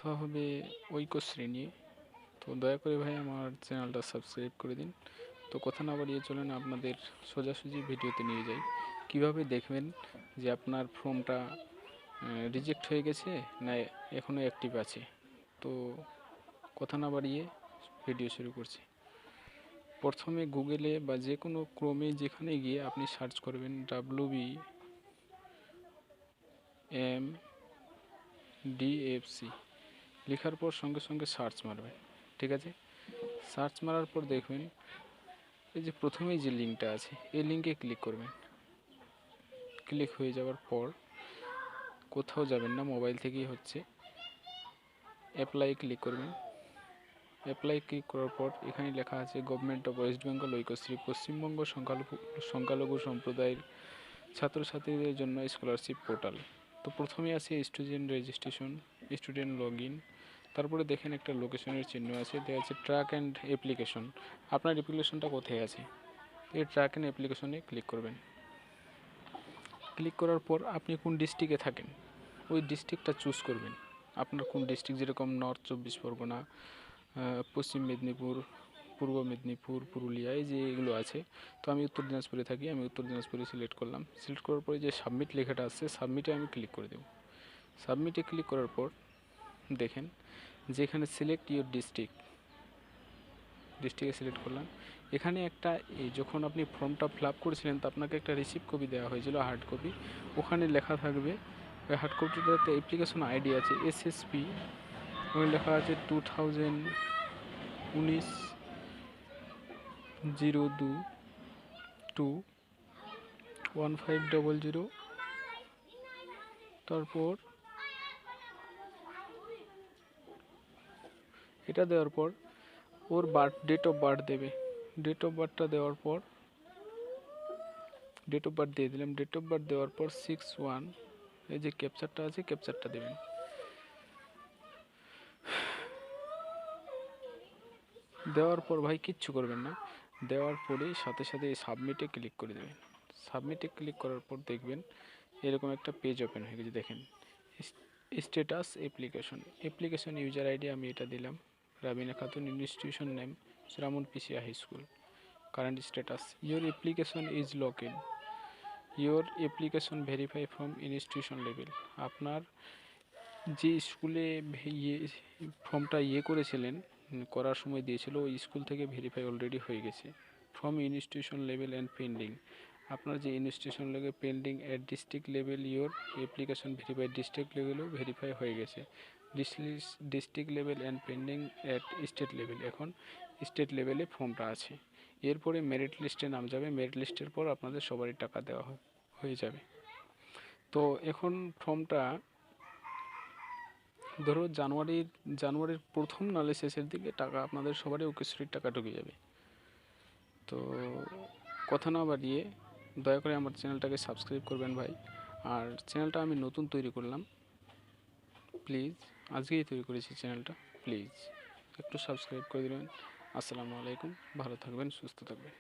কথা হবে ঐক্যশ্রী নিয়ে। তো দয়া করে ভাই আমার চ্যানেলটা সাবস্ক্রাইব করে দিন। তো কথা না বাড়িয়ে চলেন আপনাদের সোজাসুজি ভিডিওতে নিয়ে যাই। কিভাবে দেখবেন যে আপনার ফর্মটা রিজেক্ট হয়ে গেছে না এখনও অ্যাক্টিভ আছে। তো কথা না বাড়িয়ে ভিডিও শুরু করছি। প্রথমে গুগলে বা যে কোনো ক্রোমে যেখানে গিয়ে আপনি সার্চ করবেন WBMDFC, লেখার পর সঙ্গে সঙ্গে সার্চ মারবেন। ঠিক আছে, সার্চ মারার পর দেখবেন এই যে প্রথমেই যে লিঙ্কটা আছে এই লিঙ্কে ক্লিক করবেন। ক্লিক হয়ে যাওয়ার পর কোথাও যাবেন না, মোবাইল থেকেই হচ্ছে। অ্যাপ্লাই ক্লিক করবেন। অ্যাপ্লাই ক্লিক করার পর এখানে লেখা আছে government of West Bengal Aikyashree, Paschimbanga সংখ্যালঘু সম্প্রদায়ের ছাত্রছাত্রীদের জন্য স্কলারশিপ পোর্টাল। তো প্রথমে আছে student registration, student log in. তারপরে দেখেন একটা লোকেশনের চিহ্ন আছে, দেওয়া আছে ট্র্যাক অ্যান্ড অ্যাপ্লিকেশন। আপনার অ্যাপ্লিকেশনটা কোথায় আছে, এই ট্র্যাক অ্যান্ড অ্যাপ্লিকেশনে ক্লিক করবেন। ক্লিক করার পর আপনি কোন ডিস্ট্রিক্টে থাকেন ওই ডিস্ট্রিক্টটা চুজ করবেন। আপনার কোন ডিস্ট্রিক্ট, যেরকম নর্থ 24 পরগনা, পশ্চিম মেদিনীপুর, পূর্ব মেদিনীপুর, পুরুলিয়া, এই যে এগুলো আছে। তো আমি উত্তর দিনাজপুরে থাকি, আমি উত্তর দিনাজপুরে সিলেক্ট করলাম। সিলেক্ট করার পরে যে সাবমিট লেখাটা আছে সাবমিটে আমি ক্লিক করে দেব। সাবমিটে ক্লিক করার পর দেখেন যেখানে সিলেক্ট ইউর ডিস্ট্রিক্টে সিলেক্ট করলাম। এখানে একটা যখন আপনি ফর্মটা ফিল আপ করেছিলেন তো আপনাকে একটা রিসিপ্ট কপি দেওয়া হয়েছিল, হার্ড কপি। ওখানে লেখা থাকবে, ওই হার্ড কপিটাতে অ্যাপ্লিকেশন আইডি আছে SSP, ওই লেখা আছে 2019-02-1500। তারপর এটা দেওয়ার পর ওর ডেট অফ বার্থ দেবে। ডেট অফ বার্থটা দেওয়ার পর ডেট অফ বার্থ দিয়ে দিলাম। ডেট অফ বার্থ দেওয়ার পর 61, এই যে ক্যাপচারটা আছে ক্যাপচারটা দেবেন। দেওয়ার পর ভাই কিচ্ছু করবেন না, দেওয়ার পরেই সাথে সাথে সাবমিটে ক্লিক করে দেবেন। সাবমিটে ক্লিক করার পর দেখবেন এরকম একটা পেজ ওপেন হয়ে গেছে। দেখেন স্ট্যাটাস অ্যাপ্লিকেশন ইউজার আইডি আমি এটা দিলাম, Rabina Khatun. Institution name Shraman Pisia high school. Current status your application is locked, your application verify from institution level. আপনার যে স্কুলে ফর্মটা করেছিলেন, করার সময় দিয়েছিল ওই স্কুল থেকে ভেরিফাই অলরেডি হয়ে গেছে। From institution level and pending, আপনার যে institution level pending at district level, your application verify district লেভেলেও ভেরিফাই হয়ে গেছে। District level and pending at state level, এখন স্টেট লেভেলে ফর্মটা আছে। এরপরে মেরিট লিস্টে নাম যাবে, মেরিট লিস্টের পর আপনাদের সবারই টাকা দেওয়া হয়ে যাবে। তো এখন ফর্মটা ধরো জানুয়ারির প্রথম নালে শেষের দিকে টাকা আপনাদের সবারই ঐক্যশ্রীর টাকা ঢুকে যাবে। তো কথা না বাড়িয়ে দয়া করে আমার চ্যানেলটাকে সাবস্ক্রাইব করবেন ভাই। আর চ্যানেলটা আমি নতুন তৈরি করলাম, প্লিজ, আজকেই তৈরি করেছি চ্যানেলটা, প্লিজ একটু সাবস্ক্রাইব করে দেবেন। আসসালামু আলাইকুম, ভালো থাকবেন, সুস্থ থাকবেন।